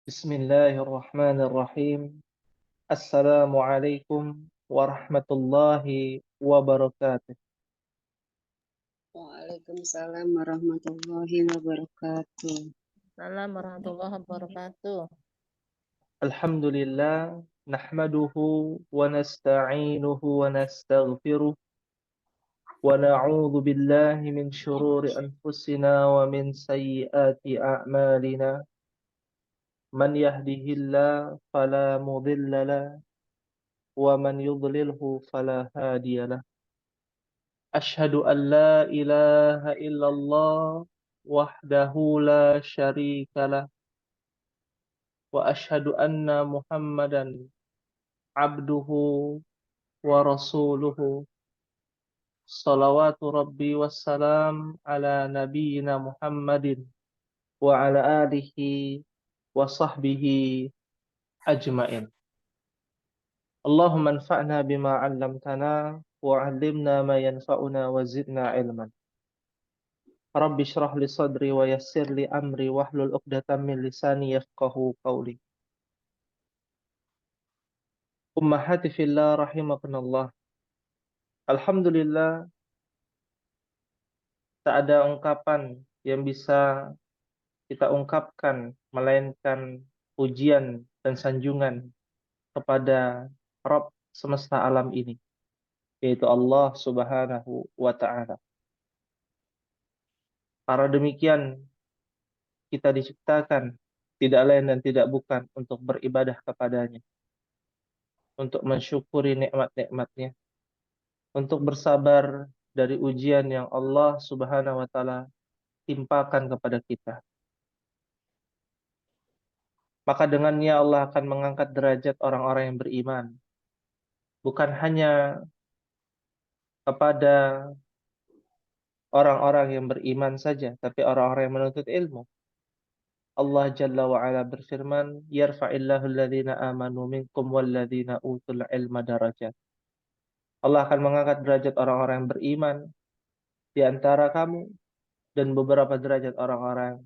Bismillahirrahmanirrahim. Assalamualaikum warahmatullahi wabarakatuh. Waalaikumsalam warahmatullahi wabarakatuh. Assalamualaikum warahmatullahi wabarakatuh. Alhamdulillah, nahmaduhu wa nasta'inuhu wa nastaghfiruh wa na'udzu billahi min syururi anfusina wa min sayyiati a'malina. Man yahdihillahu fala mudilla lahu wa man yudlilhu fala hadiya lahu. Asyhadu an la ilaha illallah wahdahu la syarikalah wa asyhadu anna Muhammadan abduhu wa rasuluhu. Salawatu rabbi wassalam ala nabiyyina Muhammadin wa ala alihi wa sahbihi ajmain. Allahumma anfa'na bima 'allamtana wa 'allimna ma yanfa'una wa zidna ilman. Rabbi shrah li sadri wa yassir li amri wahlul 'uqdatam min lisani yafqahu qawli. Ummahati fillah rahimakumullah. Alhamdulillah, tak ada ungkapan yang bisa kita ungkapkan melainkan pujian dan sanjungan kepada Rabb semesta alam ini, yaitu Allah Subhanahu wa ta'ala. Para demikian kita diciptakan tidak lain dan tidak bukan untuk beribadah kepadanya, untuk mensyukuri nikmat-nikmatnya, untuk bersabar dari ujian yang Allah Subhanahu wa ta'ala timpakan kepada kita. Maka dengannya Allah akan mengangkat derajat orang-orang yang beriman, bukan hanya kepada orang-orang yang beriman saja, tapi orang-orang yang menuntut ilmu. Allah Jalla wa Ala berfirman, "Yarfa'illahu alladhina amanu minkum walladhina utul ilma darajat." Allah akan mengangkat derajat orang-orang yang beriman di antara kamu dan beberapa derajat orang-orang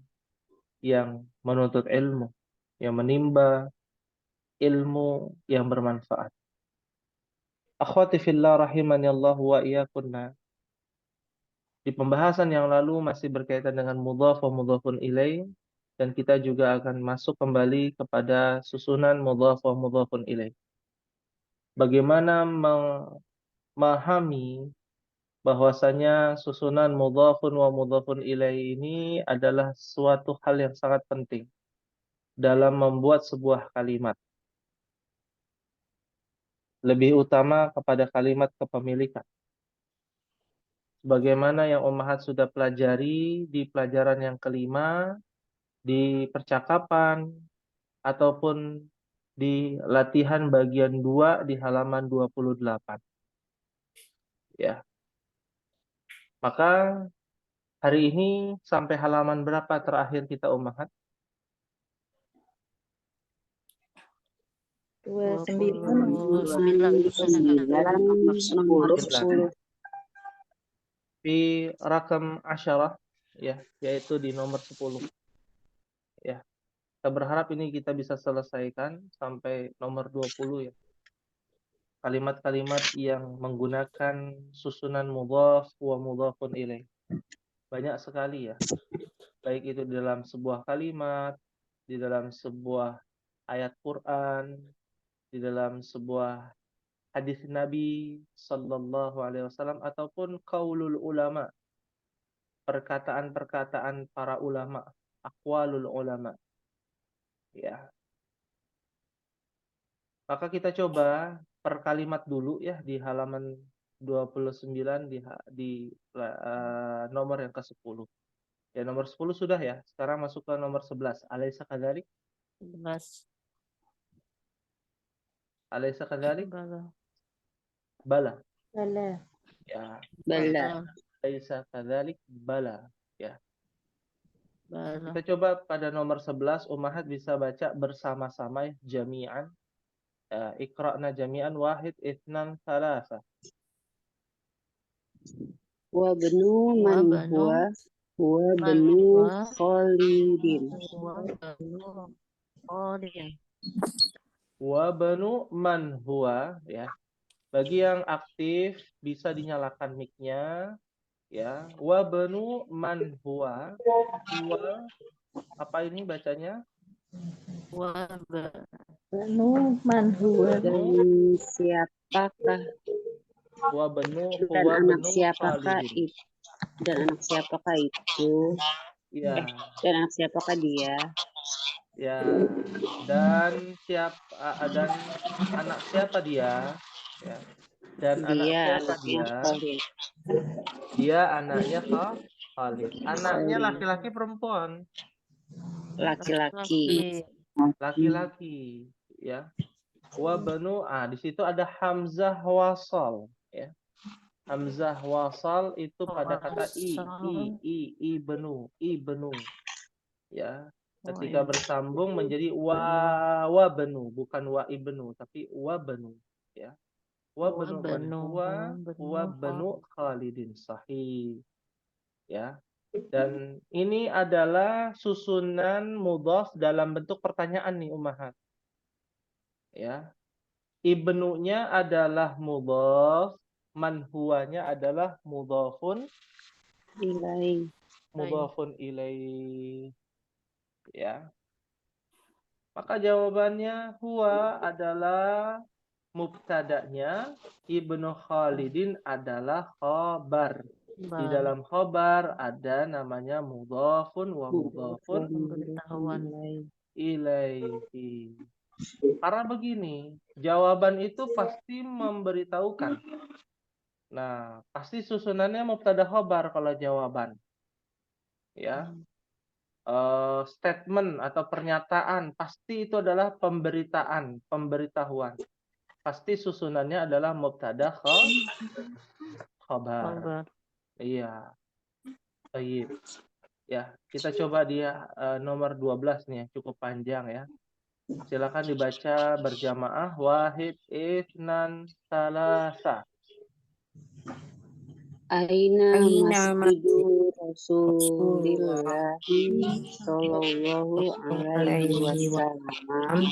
yang menuntut ilmu, yang menimba ilmu yang bermanfaat. Akhwati fillah rahimani Allah wa iyyakunna. Di pembahasan yang lalu masih berkaitan dengan mudhaf wa mudhafun ilaih, dan kita juga akan masuk kembali kepada susunan mudhaf wa mudhafun ilaih. Bagaimana memahami bahwasanya susunan mudhafun wa mudhafun ilaih ini adalah suatu hal yang sangat penting dalam membuat sebuah kalimat. Lebih utama kepada kalimat kepemilikan. Sebagaimana yang Ummahat sudah pelajari di pelajaran yang kelima, di percakapan, ataupun di latihan bagian 2 di halaman 28. Ya. Maka hari ini sampai halaman berapa terakhir kita Ummahat? 29. 10. Di rakam asyarah, ya, yaitu di nomor 10. Ya. Kita berharap ini kita bisa selesaikan sampai nomor 20 ya. Kalimat-kalimat yang menggunakan susunan mudhaf wa mudhafun ilaih. Banyak sekali ya. Baik itu di dalam sebuah kalimat, di dalam sebuah ayat Quran, di dalam sebuah hadis Nabi sallallahu alaihi wasallam, ataupun qaulul ulama, perkataan-perkataan para ulama, aqwalul ulama. Ya. Maka kita coba per kalimat dulu ya di halaman 29 di nomor yang ke-10. Ya, nomor 10 sudah ya. Sekarang masuk ke nomor 11. Alaysa kadzalik? 11. Alaysa kadzalik? Bala. Bala. Bala. Ya. Bala. Alaysa kadzalik? Bala. Ya. Bala. Kita coba pada nomor 11 Ummahat bisa baca bersama-sama jami'an. Iqra'na jami'an wahid itsnan tsalatsa. Wa benu man huwa benu Khalidin. Oh, dia. Wa banu man huwa, ya. Bagi yang aktif bisa dinyalakan mic-nya, ya. Wa banu man huwa. Huwa apa ini bacanya? Banu man huwa. Dan Banu siapakah wa banu dan huwa anak banu siapakah Khalidin. itu dan anak siapakah itu Ya, dan anak siapakah dia ya. Dan dan anak siapa dia? Ya. Dan anak dia siapa anaknya dia? Khalid Dia anaknya Khalid. Anaknya Khalid laki-laki perempuan? laki-laki Laki-laki, ya. Wa banu di situ ada hamzah wasal, ya. Hamzah wasal itu pada kata ibnu, ya. Ketika bersambung menjadi wa banu, bukan wa ibnu, tapi wa banu, ya. Wa banu man huwa banu Khalidin, sahih, ya. Dan ini adalah susunan mudhaf dalam bentuk pertanyaan nih Ummahat, ya. Ibnunya adalah mudhaf, man huwanya adalah mudhafun ilaih, ya. Maka jawabannya huwa adalah mubtada'nya, Ibnu Khalidin adalah khabar. Di dalam khabar ada namanya mudhafun wa mudhafun ilaihi. Karena begini, jawaban itu pasti memberitahukan. Nah, pasti susunannya mubtada khabar kalau jawaban. Ya. Statement atau pernyataan pasti itu adalah pemberitahuan. Pasti susunannya adalah mubtada khabar. Iya. Baik. Ya, kita coba dia nomor 12 nih, cukup panjang ya. Silakan dibaca berjamaah. Wahid, isnan, salasa. Aina masjidu Rasulillahi sallallahu alaihi wasallam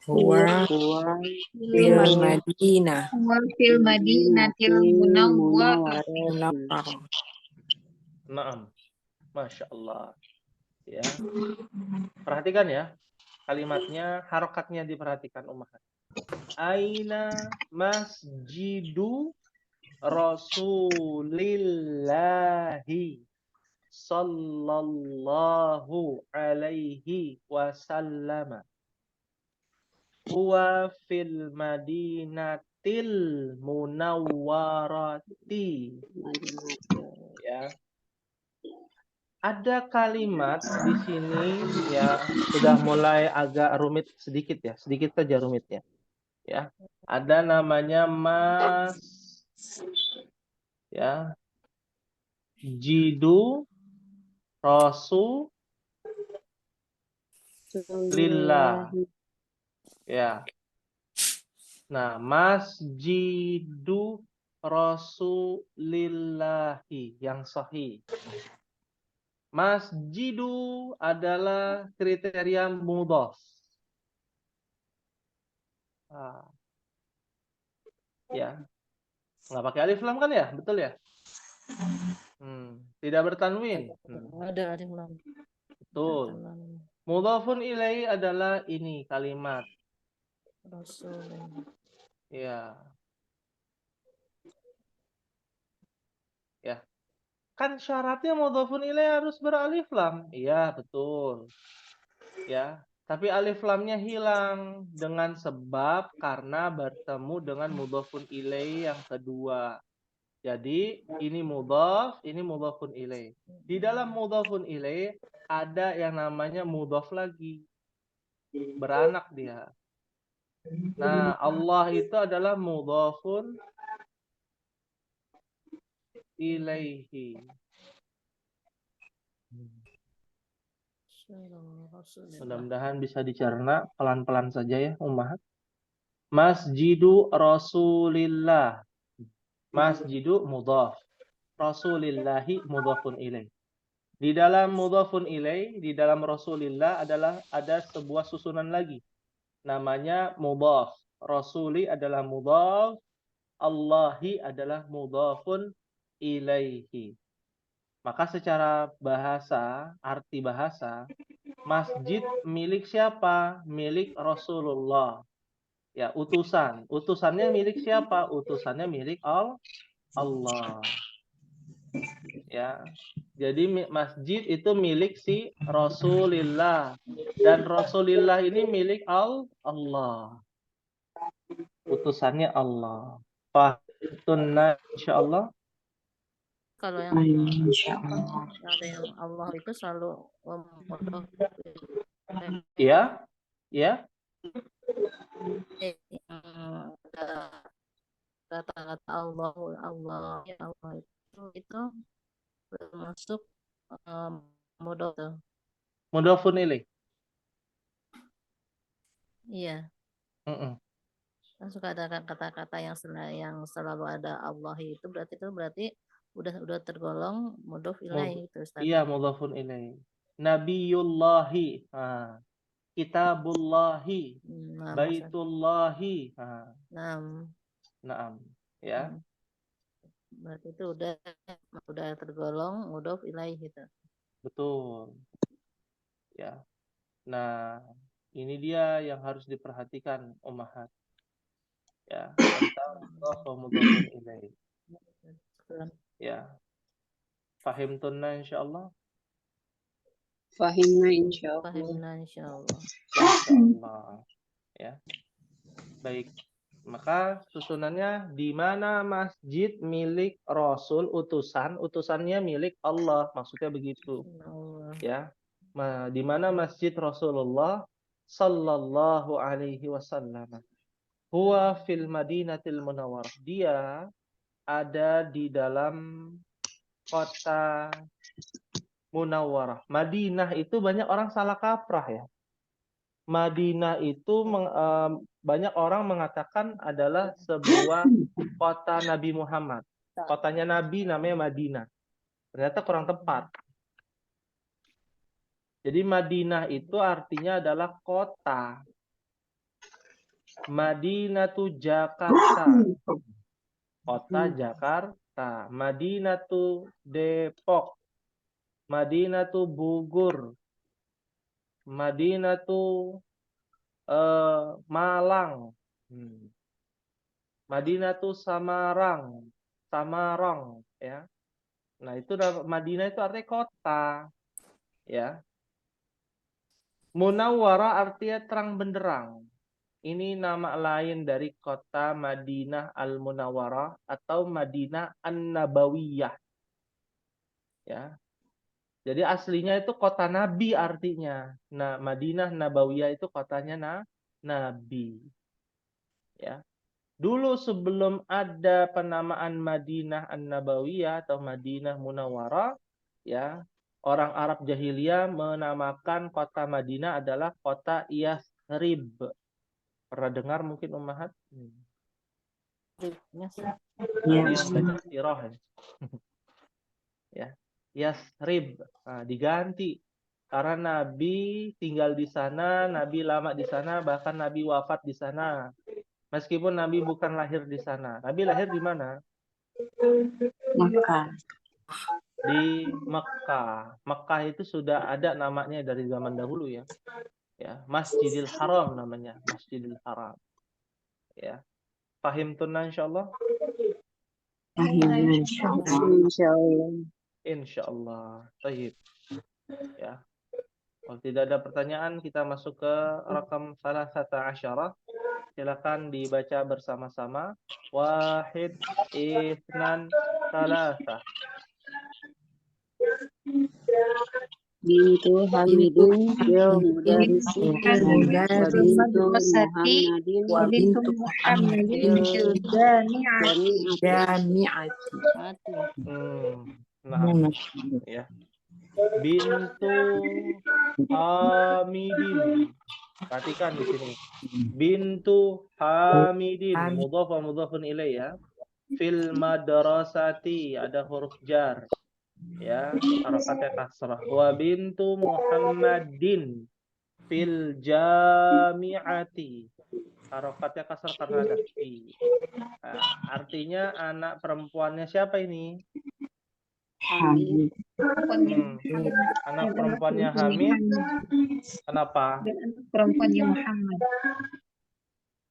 Huwa huwa fil Madinah Fil Madinatil Munawwarah. Munawwarah. Naam. Masya Allah. Ya. Perhatikan ya. Kalimatnya, harokatnya diperhatikan Ummahat. Aina masjidu Rasulillahi sallallahu alaihi wasallam. Huwa fil Madinatil Munawwarati. Ya. Ada kalimat di sini ya sudah mulai agak rumit sedikit ya, sedikit saja rumitnya. Ya. Ada namanya mas ya. Jidu Rasulillah. Ya. Nah, masjidu Rasulillahi yang sahih. Masjidu adalah kriteria mudhaf. Ya. Nggak pakai alif lam kan ya? Betul ya? Tidak bertanwin. Ada alif lam. Betul. Mudhafun ilaih adalah ini kalimat. Rasul. Ya. Ya. Kan syaratnya mudhafun ilaih harus beralif lam. Iya, betul. Ya. Tapi alif lamnya hilang dengan sebab karena bertemu dengan mudhafun ilaih yang kedua. Jadi ini mudhaf, ini mudhafun ilaih. Di dalam mudhafun ilaih ada yang namanya mudhaf lagi. Beranak dia. Nah, Allah itu adalah mudhafun ilaihi. Mudah-mudahan bisa dicerna pelan-pelan saja ya, Ummahat. Masjidu Rasulillah. Masjidu mudhaf. Rasulillahi mudhafun ilaih. Di dalam mudhafun ilaih, di dalam Rasulillah ada sebuah susunan lagi. Namanya mudhaf. Rasuli adalah mudhaf, Allahi adalah mudhafun ilaihi. Maka secara bahasa, arti bahasa, masjid milik siapa? Milik Rasulullah. Ya, utusan. Utusannya milik siapa? Utusannya milik Allah. Ya. Jadi masjid itu milik si Rasulillah. Dan Rasulillah ini milik Allah. Utusannya Allah. Fahimtunna insyaallah. Kalau yang ada yang Allah itu selalu memudahkan. Ya. Ya. Kata-kata Allah ya Allah itu termasuk mudhaf tuh. Mudhafun ilaih. Iya. Kan suka ada kata-kata yang selalu ada Allah itu berarti udah tergolong mudhaf ilaih itu Ustaz. Iya, mudhafun ilaih. Nabiyullahi, kitabullahi, baitullahi. Naam. Ya. Berarti itu udah tergolong mudhaf ilaih gitu. Betul. Ya. Nah, ini dia yang harus diperhatikan ummahat. Ya, tentang mudhaf wa mudhafun ilaih. Ya. Fahimtunna insyaallah. Fahimna insyaallah. Insyaallah. Ya. Baik. Maka susunannya di mana masjid milik Rasul utusannya milik Allah, maksudnya begitu. Ya. Di mana masjid Rasulullah sallallahu alaihi wasallam. Huwa fil Madinatil Munawwarah. Dia ada di dalam kota Munawwarah. Madinah itu banyak orang salah kaprah ya. Madinah itu banyak orang mengatakan adalah sebuah kota Nabi Muhammad. Kotanya Nabi namanya Madinah. Ternyata kurang tepat. Jadi Madinah itu artinya adalah kota. Madinatu Jakarta. Kota Jakarta. Madinatu Depok. Madinatu Bogor. Madinatu Malang. Madinatu Samarang. Samarang, ya. Nah, itu Madinah itu artinya kota, ya. Munawwarah artinya terang benderang. Ini nama lain dari kota Madinah Al-Munawwarah atau Madinah An-Nabawiyah. Ya. Jadi aslinya itu kota Nabi artinya. Nah, Madinah Nabawiyah itu kotanya Nabi. Ya. Dulu sebelum ada penamaan Madinah An-Nabawiyah atau Madinah Munawwarah, ya, orang Arab jahiliyah menamakan kota Madinah adalah kota Yasrib. Pernah dengar mungkin ummahat? Ya. Yasrib. Nah, diganti karena Nabi tinggal di sana, Nabi lama di sana, bahkan Nabi wafat di sana. Meskipun Nabi bukan lahir di sana. Nabi lahir di mana? Mekah. Di Mekah. Mekah itu sudah ada namanya dari zaman dahulu ya. Ya, Masjidil Haram namanya, Masjidil Haram. Ya. Fahimtunna insyaallah? Fahimna insyaallah. Insyaallah. Baik. Ya. Kalau tidak ada pertanyaan, kita masuk ke rakam 13. Silakan dibaca bersama-sama. 1, 2, 3. Bintu Hamidin bil mudarisi wa bintu Muhammadin wa bintu Muhammadin bil jami'ati. Nah, ya. Bintu Hamidin. Perhatikan di sini. Bintu Hamidin. Mudhaf wa mudhafun ilaih ya. Fil madrasati ada huruf jar. Ya, harokatnya kasrah. Wa bintu Muhammadin fil jami'ati. Harokatnya kasrah karena ada fi. Nah, artinya anak perempuannya siapa ini? Hamid. Anak perempuannya Hamid. Kenapa? Dan anak perempuannya Muhammad.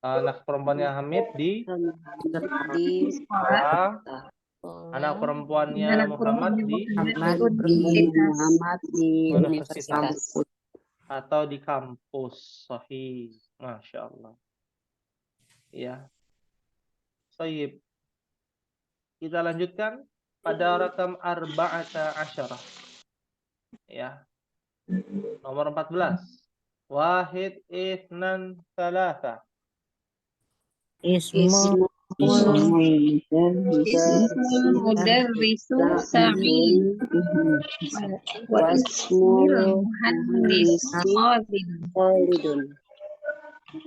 Anak perempuannya Hamid di Di sekolah. Anak perempuannya Muhammad di Muhammad di universitas. atau di kampus. Sahih. Masya Allah. Ya. Baik. Kita lanjutkan pada rakam arba'ata asyarah. Ya. Nomor 14. Wahid ithnan salasa. Ismul Mudarrisu Sa'id wa ismul muhandis Khalidun.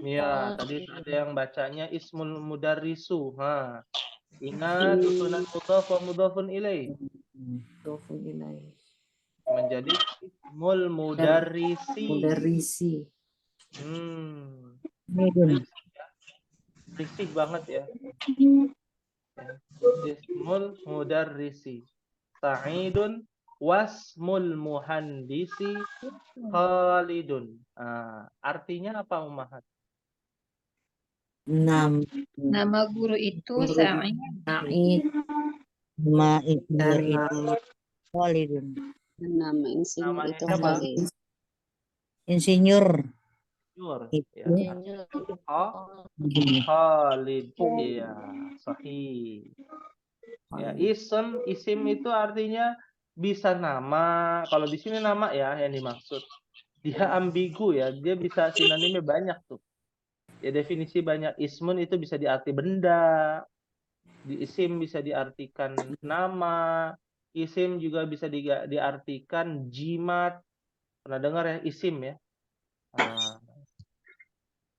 Ya, tadi ada yang bacanya ismul mudarrisu. Ingat susunan mudhaf wa mudhafun ilaih. Menjadi ismul mudarrisi. Berisik banget ya. Ismul mudarrisi. Sa'idun wasmul muhandisi Khalidun. Artinya apa, Ummahat? Nama guru itu Sa'id. Nama insinyur itu siapa? Khalid. Insinyur. Ya. Khalid. Iya, sahih. Ya, isim itu artinya bisa nama. Kalau di sini nama ya yang dimaksud. Dia ambigu ya, dia bisa sinonimnya banyak tuh. Ya, definisi banyak. Ismun itu bisa diarti benda. Di isim bisa diartikan nama. Isim juga bisa diartikan jimat. Pernah dengar ya isim ya?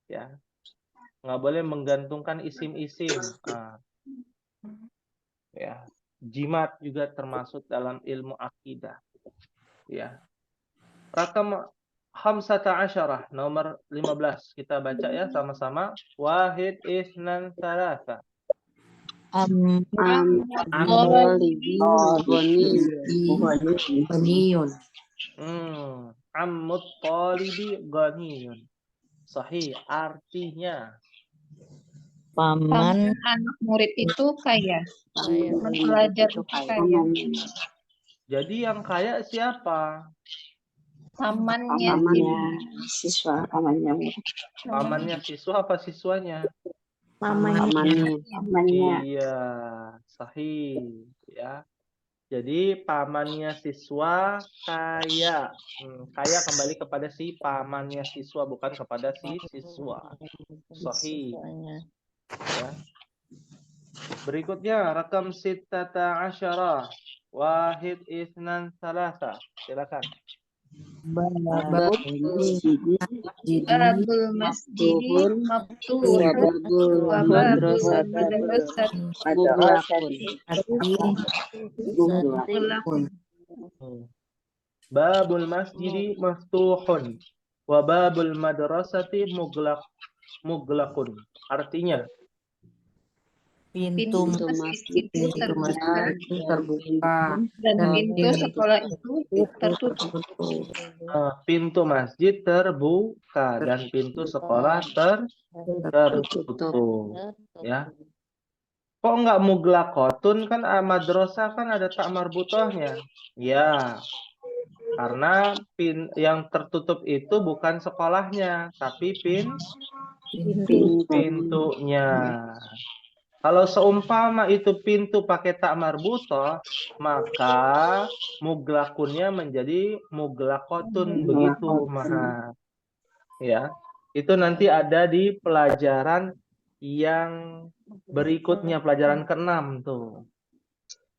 Ya, nggak boleh menggantungkan isim-isim. Ya, jimat juga termasuk dalam ilmu akidah. Ya. Rakam khamsata asyarah, nomor 15. Kita baca ya sama-sama. Wahid isnan salasa. Ammut talibi ghaniyun. Sahih, artinya Paman anak murid itu kaya. Paman pelajar itu kaya. Jadi yang kaya siapa? Pamannya siswa. Pamannya siswa apa siswanya? Pamannya. Iya, sahih ya. Jadi pamannya siswa kaya. Kaya kembali kepada si pamannya siswa, bukan kepada si siswa. Sahih. Ya. Berikutnya rakam sittata asyara. Wahid isnan salasa. Silakan. Babul masjidi maftuhun wa babul madrasati Babul masjidi maftuhun wa babul madrasati muglaqun. Artinya pintu masjid itu terbuka dan pintu sekolah itu tertutup. Pintu masjid terbuka dan pintu sekolah tertutup. Ya. Kok enggak muglaqotun, kan madrasah kan ada tak marbutohnya. Ya. Karena yang tertutup itu bukan sekolahnya, tapi pintunya. Kalau seumpama itu pintu pakai tak marbutoh, maka muglakunnya menjadi muglaqotun, begitu, Maha. Ya. Itu nanti ada di pelajaran yang berikutnya, pelajaran ke-6 tuh.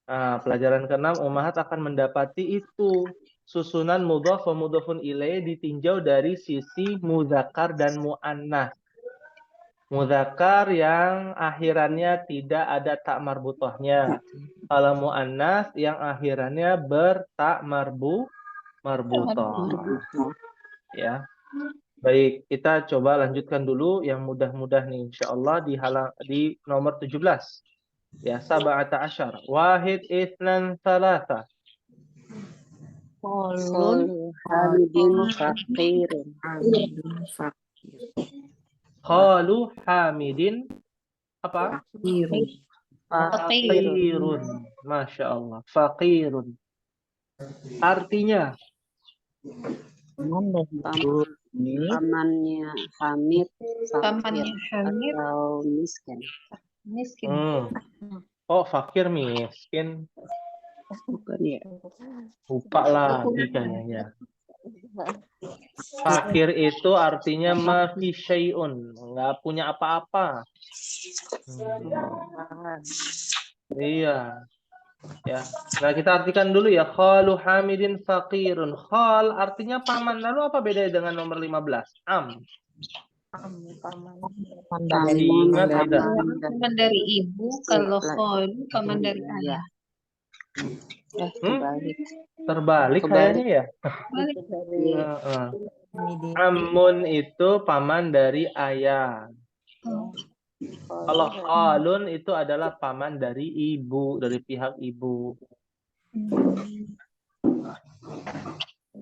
Pelajaran ke-6 Ummahat akan mendapati itu susunan mudhaf wa mudhafun ilaih ditinjau dari sisi muzakkar dan muannats. Mudzakkar yang akhirannya tidak ada tak marbutohnya. Kalau muannas yang akhirannya bertak marbutoh. Ya. Baik, kita coba lanjutkan dulu yang mudah-mudah nih insyaallah di nomor 17. Ya, 17. Wahid, itsnan, tsalatsa. Qul hamidin faqirun. Qalu hamidin apa? Faqirun. Masya Allah. Faqirun. Artinya Pamannya Hamid Pamannya Hamid atau miskin. miskin. Oh, fakir miskin. Bukan ya. Lupa lagi kayaknya. Fakir itu artinya ma fi syai'un, nggak punya apa-apa. Iya. Ya. Nah, kita artikan dulu ya. Khalu hamidin faqirun. Khal artinya paman. Lalu apa bedanya dengan nomor 15? Ingat tidak? Paman dari ibu, kalau kholu paman dari ayah. Terbalik. Terbalik kayaknya ya. Balik. Amun itu paman dari ayah. Kalau khalun itu adalah paman dari ibu, dari pihak ibu.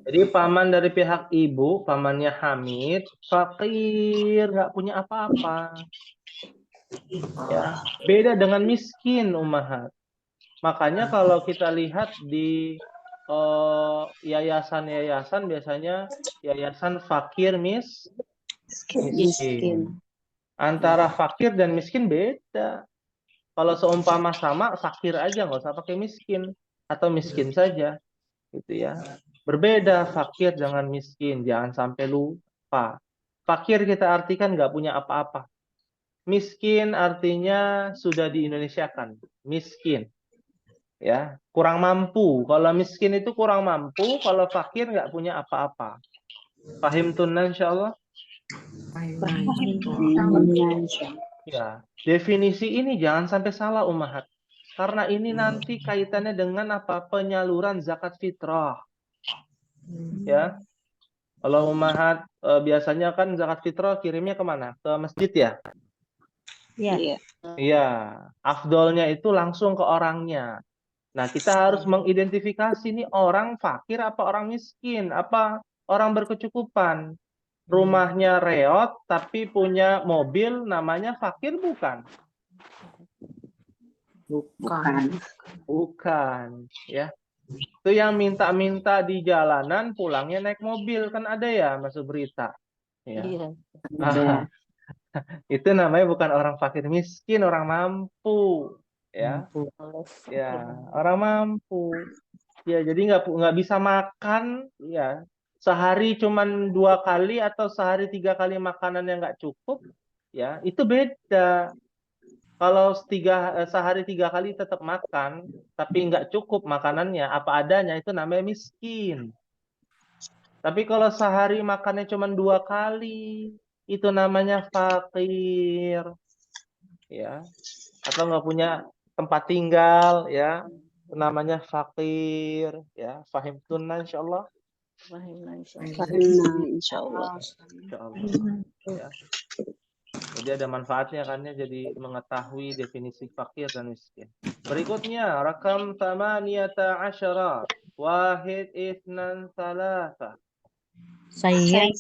Jadi paman dari pihak ibu, pamannya Hamid, fakir, nggak punya apa-apa. Ya, beda dengan miskin, ummahat. Makanya kalau kita lihat di yayasan-yayasan biasanya yayasan fakir miskin. Antara fakir dan miskin beda. Kalau seumpama sama, fakir aja, nggak usah pakai miskin. Atau miskin saja. Gitu ya. Berbeda fakir dengan miskin. Jangan sampai lupa. Fakir kita artikan nggak punya apa-apa. Miskin artinya sudah di-Indonesiakan. Miskin. Ya, kurang mampu. Kalau miskin itu kurang mampu. Kalau fakir nggak punya apa-apa. Pahim tunan insyaallah? Ya, definisi ini jangan sampai salah ummahat. Karena ini nanti kaitannya dengan apa? Penyaluran zakat fitrah. Ya. Kalau ummahat biasanya kan zakat fitrah kirimnya kemana? Ke masjid ya? Iya. Iya. Afdolnya itu langsung ke orangnya. Nah, kita harus mengidentifikasi nih orang fakir apa orang miskin, apa orang berkecukupan. Rumahnya reot tapi punya mobil namanya fakir bukan? Bukan, ya. Itu yang minta-minta di jalanan pulangnya naik mobil kan ada ya masuk berita. Ya. Itu namanya bukan orang fakir miskin, orang mampu, ya. Ya, orang mampu. Ya, jadi nggak bisa makan, ya. Sehari cuman 2 kali atau sehari 3 kali makanan yang nggak cukup, ya itu beda. Kalau sehari 3 kali tetap makan, tapi nggak cukup makanannya, apa adanya, itu namanya miskin. Tapi kalau sehari makannya cuma 2 kali, itu namanya fakir, ya. Atau nggak punya tempat tinggal, ya, itu namanya fakir, ya. Fahim tunna insyaallah. Insyaallah. Ya. Jadi ada manfaatnya kan ya, jadi mengetahui definisi fakir dan miskin. Berikutnya rakam 18. Wahid, itsnan, tsalatsa. Saya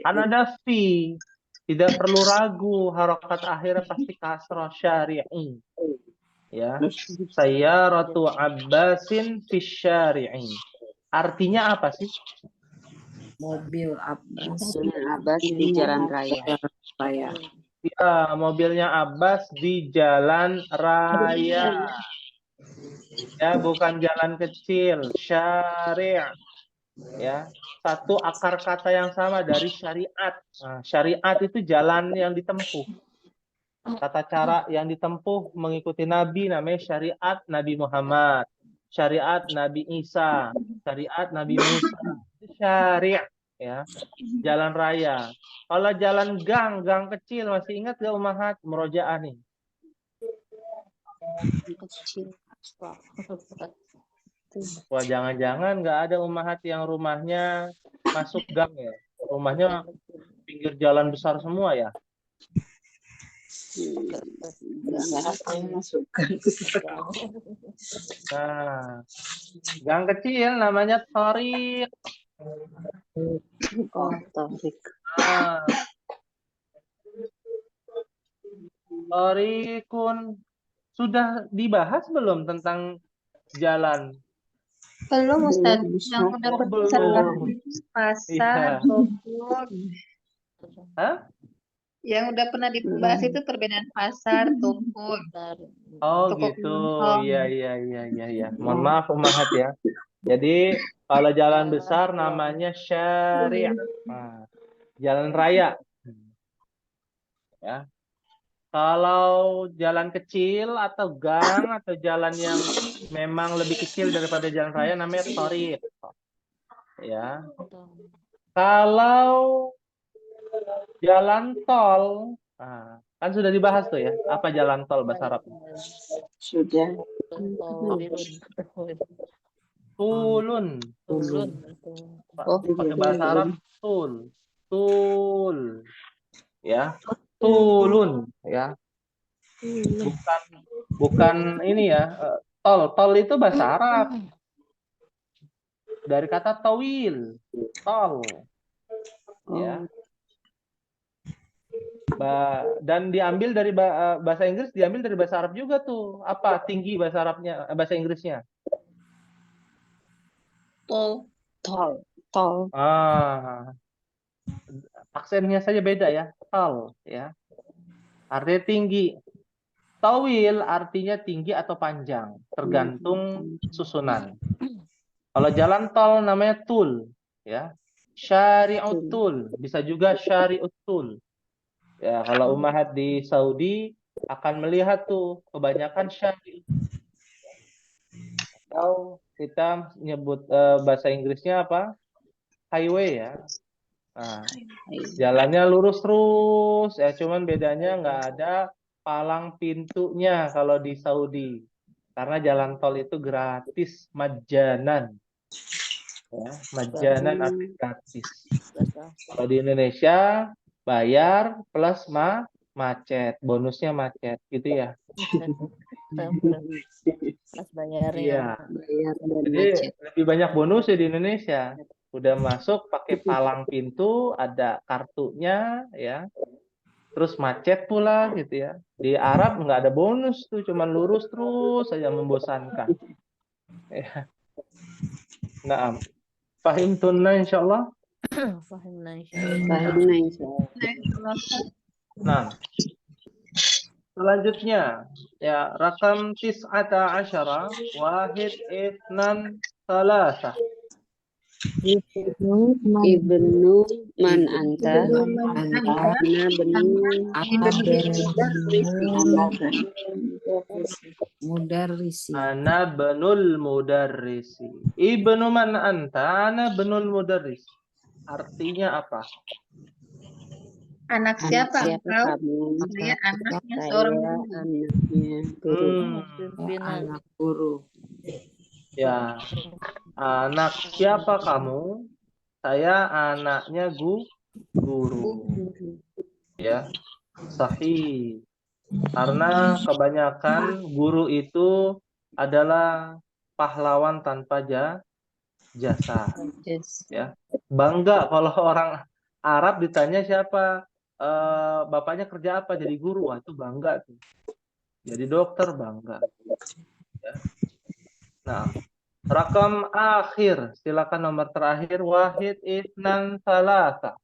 Kan ada fi. Tidak perlu ragu, harokat akhirnya pasti kasrah syari'i. Ya. Sayyaratu Abbasin fi syari'i. Artinya apa sih? mobil Abbas Abbas di jalan raya. Ya, mobilnya Abbas di jalan raya. Ya, bukan jalan kecil, syari'. Ya, satu akar kata yang sama dari syariat. Nah, syariat itu jalan yang ditempuh. Tata cara yang ditempuh mengikuti Nabi namanya syariat Nabi Muhammad. syariat Nabi Isa, syariat Nabi Musa, itu syari', ya, jalan raya. Kalau jalan gang kecil, masih ingat gak Ummahat murojaah nih? Kecil. Wah, jangan-jangan nggak ada Ummahat yang rumahnya masuk gang ya? Rumahnya pinggir jalan besar semua ya? Enggak apa yang masukkan. Nah, gang kecil namanya thariq. Oh, tarik. Ah, thariqun. Sudah dibahas belum tentang jalan? Belum Ustaz, yang Belum, udah Oh, pernah belum. pasar, Iya. toko. Hah? Yang udah pernah dibahas itu perbedaan pasar, toko, Oh, toko gitu. kelontong. Iya. Mohon maaf Ummahat ya. Jadi kalau jalan besar namanya syari'. Nah, jalan raya. Ya. Kalau jalan kecil atau gang atau jalan yang memang lebih kecil daripada jalan raya namanya thariq. Ya. Kalau jalan tol, nah, kan sudah dibahas tuh ya, apa jalan tol bahasa Arab? Sudah. Tulun. Oh, Pakai bahasa Arab tul. Ya. Tulun, ya. Bukan ini ya. Tol itu bahasa Arab. Dari kata tawil, tol. Ya. Dan diambil dari bahasa Inggris, diambil dari bahasa Arab juga tuh. Apa tinggi bahasa Arabnya, bahasa Inggrisnya? Tol. Tol. Aksennya saja beda ya. Tol, ya. Artinya tinggi. Tawil artinya tinggi atau panjang, tergantung susunan. Kalau jalan tol namanya tul, ya. Syari'ut tul, bisa juga syari'ut tul. Ya, kalau Ummahat di Saudi akan melihat tuh kebanyakan syari'ut. Atau kita nyebut bahasa Inggrisnya apa? Highway ya. Nah, jalannya lurus terus, ya cuman bedanya nggak ada palang pintunya kalau di Saudi. Karena jalan tol itu gratis, majanan. Ya, majanan artinya gratis. Kalau di Indonesia bayar plus macet, bonusnya macet, gitu ya. Pas bayar Iya. Bayar dan Jadi macet. lebih banyak bonus ya di Indonesia. Udah masuk pakai palang pintu, ada kartunya, ya. Terus macet pula gitu ya. Di Arab nggak ada bonus tuh, cuman lurus terus saja membosankan. Ya. Nah, fahim tunna insyaallah. Fahimna Fahimna insyaallah. Nah, selanjutnya ya rakam tis'ata asyara wahid ithnan salasah. Ibnu man anta? Ana Mudarrisi. Ana benul mudarrisi. Ibnu man anta? Ana benul mudarrisi. Artinya apa? Anak siapa engkau? kamu? Saya anaknya seorang Saya guru. anaknya guru. Anak guru. Ya, anak siapa kamu? Saya anaknya guru. Ya, sahih. Karena kebanyakan guru itu adalah pahlawan tanpa jasa. Ya, bangga kalau orang Arab ditanya siapa, bapaknya kerja apa, jadi guru, wah itu bangga tuh. Jadi dokter bangga. Ya. Nah, rakam akhir, silakan nomor terakhir, wahid ithnan salasa.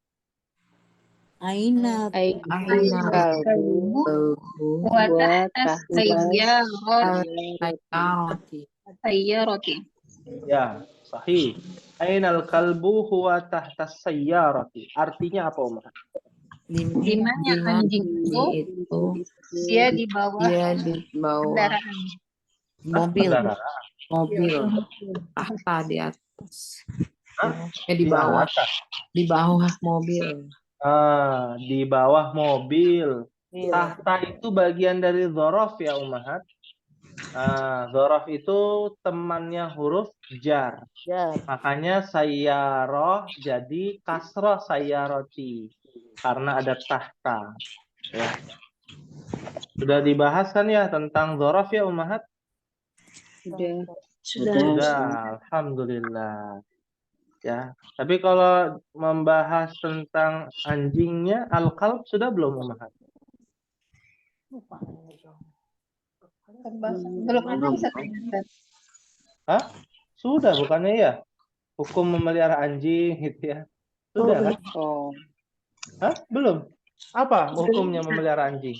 Aina Kalbu wa tahta sayyarati. Ya, sahih. Ainal kalbu huwa tahta sayyarati. Artinya apa, Umar? Di mana anjing itu dia di bawah kendaraan. mobil. Kendaraan. Mobil. Ya, Tahta di atas. Hah? Di Di bawah. atas. Di bawah mobil. Di bawah mobil. Iya. Tahta itu bagian dari dzaraf ya Ummahat. Dzaraf itu temannya huruf jar. Ya. Makanya sayyarah jadi kasrah sayyarati. Karena ada tahta. Ya. Sudah dibahas kan ya tentang dzaraf ya Ummahat? Sudah. Sudah, alhamdulillah. Ya, tapi kalau membahas tentang anjingnya, al-qalb sudah belum Ummahat? belum ada Ustaz Ustaz. Hah? Sudah bukannya ya? Hukum memelihara anjing gitu ya. Sudah kan? Oh. Hah? Belum? Apa hukumnya memelihara anjing?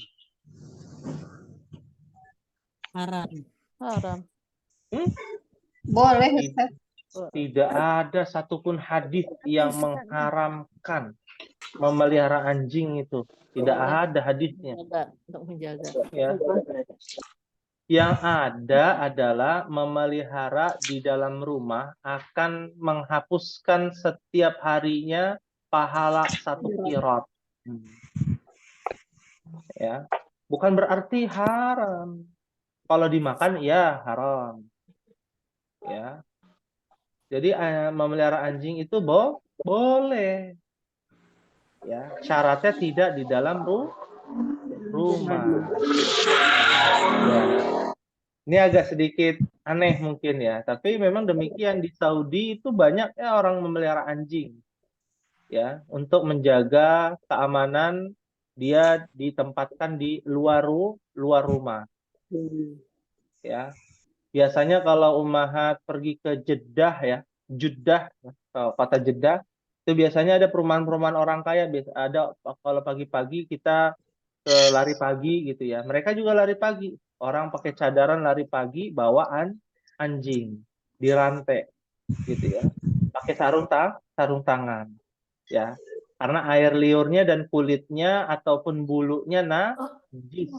Haram. Haram. Boleh Ustaz. Tidak ada satupun hadis yang mengharamkan memelihara anjing itu. Tidak ada hadisnya. Untuk menjaga. Ya. Yang ada adalah memelihara di dalam rumah akan menghapuskan setiap harinya pahala 1 qirat. Ya, bukan berarti haram. Kalau dimakan ya haram. Ya. Jadi memelihara anjing itu boleh. Ya, syaratnya tidak di dalam rumah. Ya. Ini agak sedikit aneh mungkin ya, tapi memang demikian di Saudi itu banyak ya orang memelihara anjing. Ya, untuk menjaga keamanan dia ditempatkan di luar rumah. Ya. Biasanya kalau Ummahat pergi ke Jeddah ya, kota Jeddah, itu biasanya ada perumahan-perumahan orang kaya. Ada kalau pagi-pagi kita lari pagi gitu ya. Mereka juga lari pagi. Orang pakai cadaran lari pagi, bawaan anjing dirantai gitu ya. Pakai sarung tangan ya. Karena air liurnya dan kulitnya ataupun bulunya najis.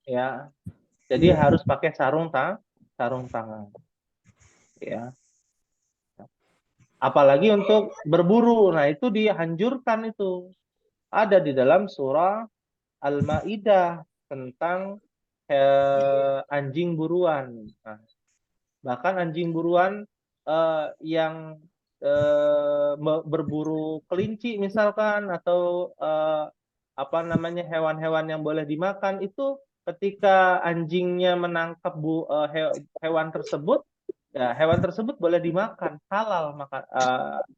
Ya. Jadi harus pakai sarung tangan. Ya. Apalagi untuk berburu. Nah, itu dianjurkan itu. Ada di dalam surah Al-Maidah tentang anjing buruan. Nah, bahkan anjing buruan yang berburu kelinci misalkan atau hewan-hewan yang boleh dimakan itu ketika anjingnya menangkap hewan tersebut, ya hewan tersebut boleh dimakan, halal makan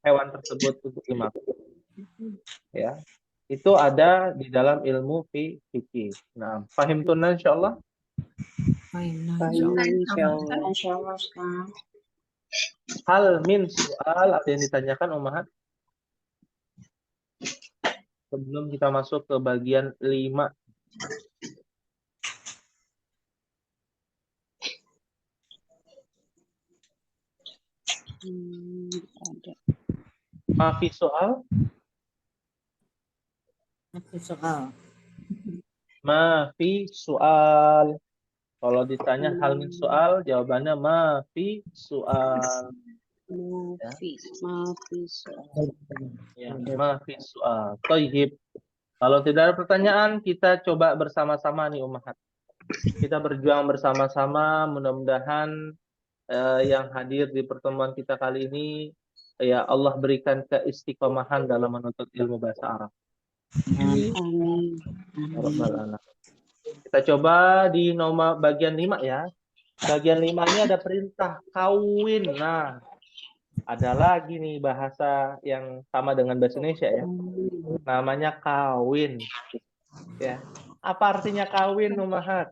hewan tersebut untuk dimakan. Ya. Itu ada di dalam ilmu fikih. Nah, paham tunan insyaallah? Insyaallah. Hal min soal apa yang ditanyakan Ummahat? Sebelum kita masuk ke bagian 5. Ada. Mafi soal? Mafi soal. Kalau ditanya hal min soal, jawabannya mafi soal. Mafi soal. Ya, mafi soal. Thayyib. Kalau tidak ada pertanyaan, kita coba bersama-sama nih Ummahat. Kita berjuang bersama-sama, mudah-mudahan yang hadir di pertemuan kita kali ini, ya Allah berikan keistiqomahan dalam menuntut ilmu bahasa Arab. Amin. Kita coba di nomor bagian 5 ya. Bagian 5 ini ada perintah kawin. Nah, ada lagi nih bahasa yang sama dengan bahasa Indonesia ya. Namanya kawin. Ya. Apa artinya kawin, Ummahat?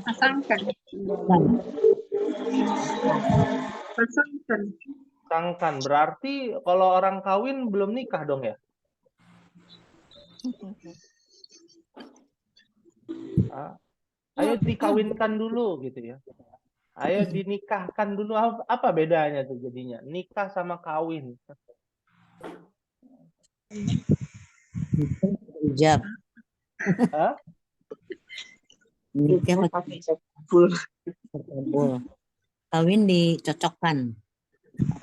Pasangkan. Pasangkan. Berarti kalau orang kawin belum nikah dong ya? Ayo dikawinkan dulu gitu ya. Ayo dinikahkan dulu. Apa bedanya tuh jadinya? Nikah sama kawin. Hijab. Hah? Nikah pakai kabul. Kawin dicocokkan.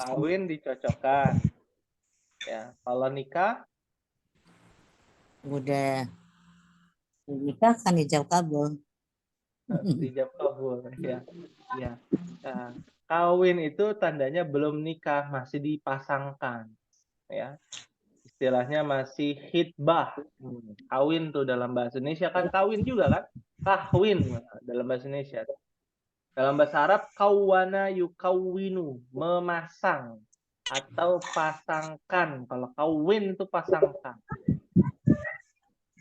Kawin dicocokkan. Ya, kalau nikah Udah nikah kan ijab kabul. dijab kabul ya. Ya. Nah, kawin itu tandanya belum nikah, masih dipasangkan ya. Istilahnya masih hitbah. Kawin tuh dalam bahasa Indonesia kan kawin juga kan? Kahwin dalam bahasa Indonesia. Dalam bahasa Arab kawana yukawinu, memasang atau pasangkan. Kalau kawin itu pasangkan.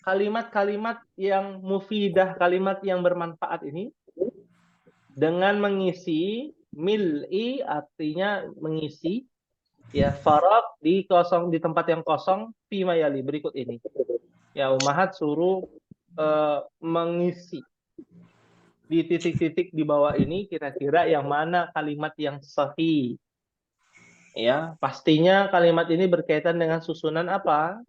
Kalimat-kalimat yang mufidah, kalimat yang bermanfaat ini dengan mengisi mil'i artinya mengisi ya faraq di tempat yang kosong fi mayali berikut ini. Ya Ummahat suruh mengisi di titik-titik di bawah ini kira-kira yang mana kalimat yang sahih. Ya, pastinya kalimat ini berkaitan dengan susunan apa?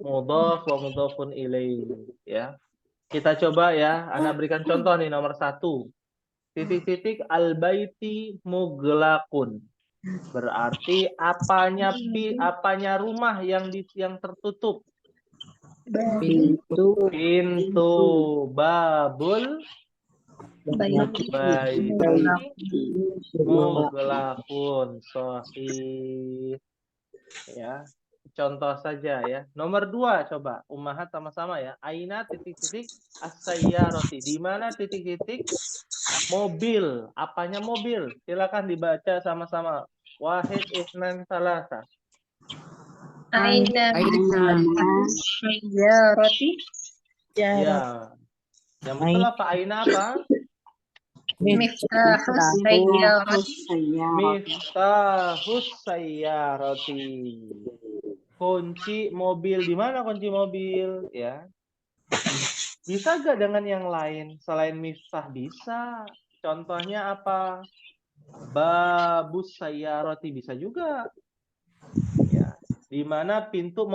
Mudhaf wa mudhafun ilaih ya. Kita coba ya, Ana berikan contoh nih nomor 1. Titik-titik al-baiti mughlaqun. Berarti apanya rumah yang tertutup? Pintu. Babul baiti mughlaqun. Sahih. Ya. Contoh saja ya. Nomor 2 coba Ummahat sama-sama ya. Aina titik-titik as-sayyarati. Di mana titik-titik mobil? Apanya mobil? Silakan dibaca sama-sama. Wahid isnan salasa. Aina sayyarati. Ya. Yang betul apa? Aina apa? Miftahus sayyarati. Miftahus sayyarati. Kunci mobil. Di mana kunci mobil? Ya. Bisa gak dengan yang lain selain miftah? Bisa. Contohnya apa? Babus sayyarati bisa juga. Ya. Di mana pintu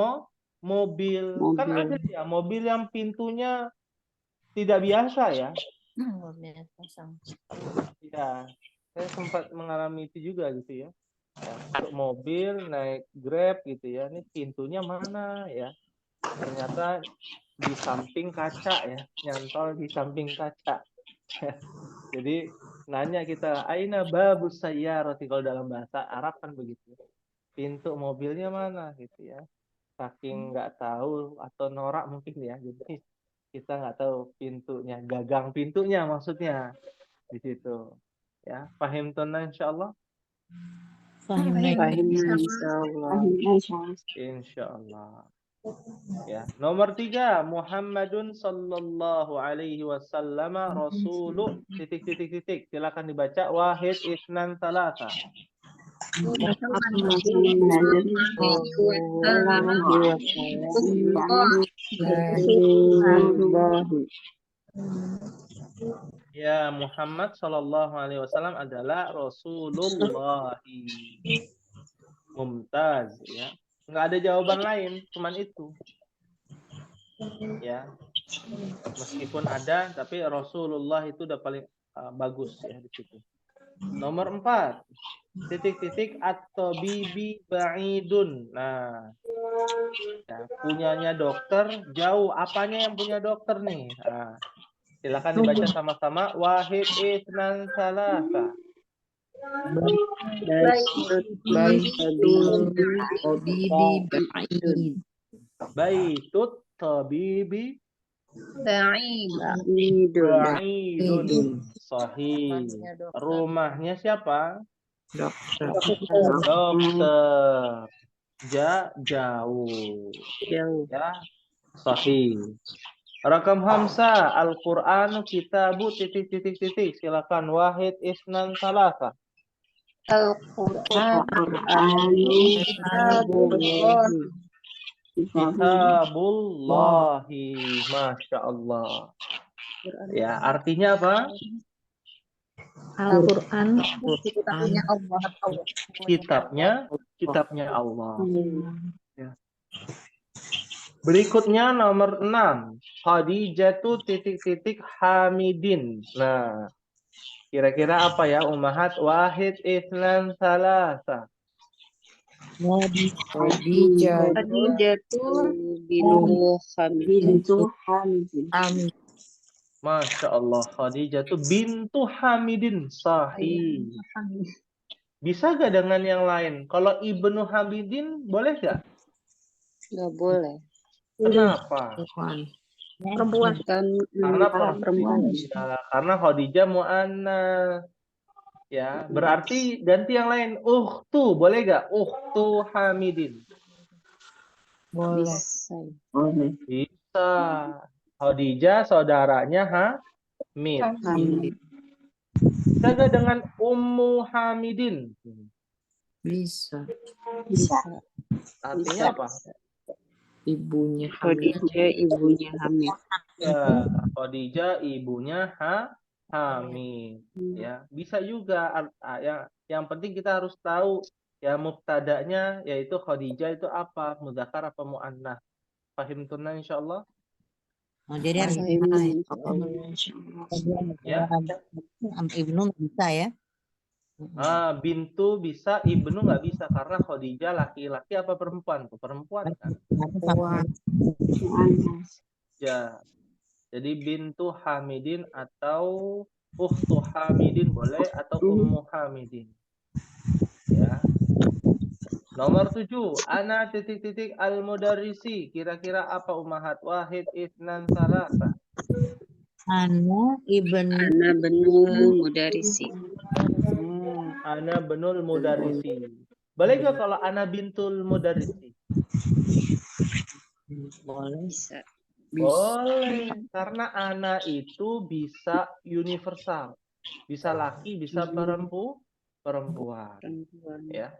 mobil. Kan ada ya mobil yang pintunya tidak biasa ya. Ya. Saya sempat mengalami itu juga gitu ya. Untuk mobil naik Grab gitu ya, ini pintunya mana ya, ternyata di samping kaca ya, nyantol di samping kaca. Jadi nanya kita, aina babus sayyarati, kalau dalam bahasa Arab kan begitu, pintu mobilnya mana gitu ya, saking nggak tahu atau norak mungkin ya, jadi kita nggak tahu pintunya, gagang pintunya maksudnya di situ ya. Paham tuan insyaallah. Insyaallah. Ya, nomor 3 Muhammadun sallallahu alaihi wasallam rasulu titik. Silakan dibaca wahid isnan salasa. Ya, Muhammad sallallahu alaihi wasallam adalah Rasulullah. Mumtaz ya. Nggak ada jawaban lain, cuman itu. Ya. Meskipun ada, tapi Rasulullah itu udah paling bagus ya di situ. Nomor 4. Titik-titik at-tabibi ba'idun. Nah. Ya, punyanya dokter jauh. Apanya yang punya dokter nih? Nah, silakan dibaca sama-sama. Wahid isnan salasa. Baitut tabibi ba'idun. Sahih. Rumahnya siapa? Dokter. Jauh. Ya. Sahih. Rakam Hamzah Al-Qur'anu kitabu titik. Silakan wahid isnan salasa. Kitabullahi. Masya Allah. Ya, artinya apa? Al-Quran Kitabnya Allah. Ya. Berikutnya nomor 6. Khadijatu titik-titik hamidin. Nah, kira-kira apa ya ummahat? Wahid, itsnan, salasa. Khadijah Khadijatu Bintu Hamid. bintu Hamidin. Amin. Masya Allah, Khadijatu bintu Hamidin. Sahih. Bisa gak dengan yang lain? Kalau Ibnu Hamidin, boleh gak? Nggak boleh. Kenapa? Perempuan. Kan Karena perempuan. Ya, karena Khadijah mu'annas. Ya, berarti ganti yang lain. Ukhtu, boleh gak? Ukhtu Hamidin. Boleh. Bisa. Bisa. Khadijah saudaranya Hamid. Hamid. Bisa gak dengan Ummu Hamidin? Bisa. Bisa. Artinya apa? Ibunya Khadijah ibunya Hamid. Ya, Khadijah ibunya Hamid. Ya, bisa juga. Yang penting kita harus tahu ya mubtada'nya yaitu Khadijah itu apa? Mudzakkar apa muannats? Pahim tunna insyaallah? Oh, jadi harus Fahim, bisa Ya. Ibnu nggak bisa ya? Bintu bisa, ibnu nggak bisa karena Khadijah laki-laki apa perempuan? Perempuan kan? Ya. Jadi bintu Hamidin atau ukhtu Hamidin boleh atau ummu Hamidin. Ya. Nomor 7, ana titik-titik al-mudarrisi. Kira-kira apa ummahat? Wahid, itsnan, salasa. Ana ibnu Ana benul mudarisi. Ana benul mudarrisi. Boleh gak kalau ana bintul mudarrisi? boleh. Bisa. Boleh, karena ana itu bisa universal. Bisa laki, bisa perempuan. Perempuan. Ya.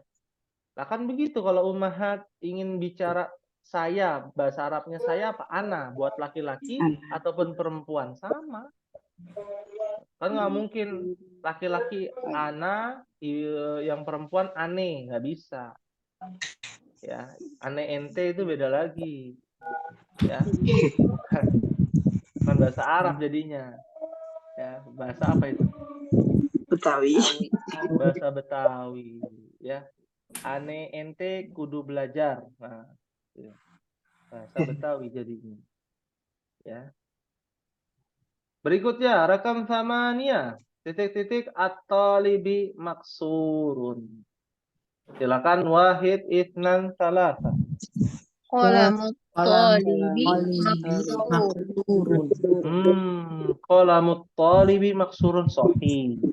Nah kan begitu kalau ummahat ingin bicara saya, bahasa Arabnya saya apa? Ana, buat laki-laki ataupun perempuan sama. Kan nggak mungkin laki-laki ana, yang perempuan ane, nggak bisa. Ya, ane ente itu beda lagi. Ya, bukan bahasa Arab jadinya. Ya, bahasa apa itu? Betawi. Bahasa Betawi. Ya, ane ente kudu belajar. Nah, ya. Bahasa Betawi jadinya. Ya. Berikutnya, rakam samania. Titik-titik at-talibi maksurun. Silakan wahid, itsnan, salasa. Qalamut talibi Maksurun. Qalamut talibi maksurun sahih.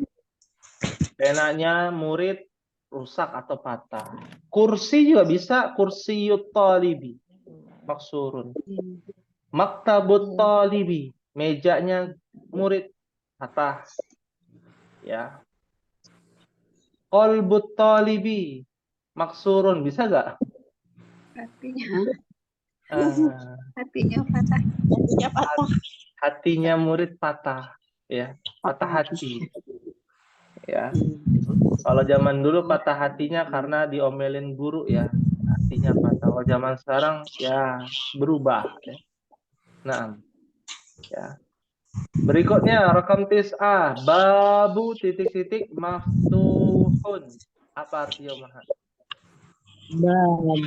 Penanya murid rusak atau patah. Kursi juga bisa, kursiyut talibi maksurun. Maktabut talibi, mejanya murid patah. Ya. Qalbut talibi maksurun, bisa gak? Hatinya patah. Hatinya murid patah, ya, patah hati. Ya. Kalau zaman dulu patah hatinya karena diomelin guru ya, hatinya patah. Kalau zaman sekarang ya berubah ya. Nah, ya. Berikutnya rakam tis'ah, babu titik-titik maftuhun. Apa artinya Maha?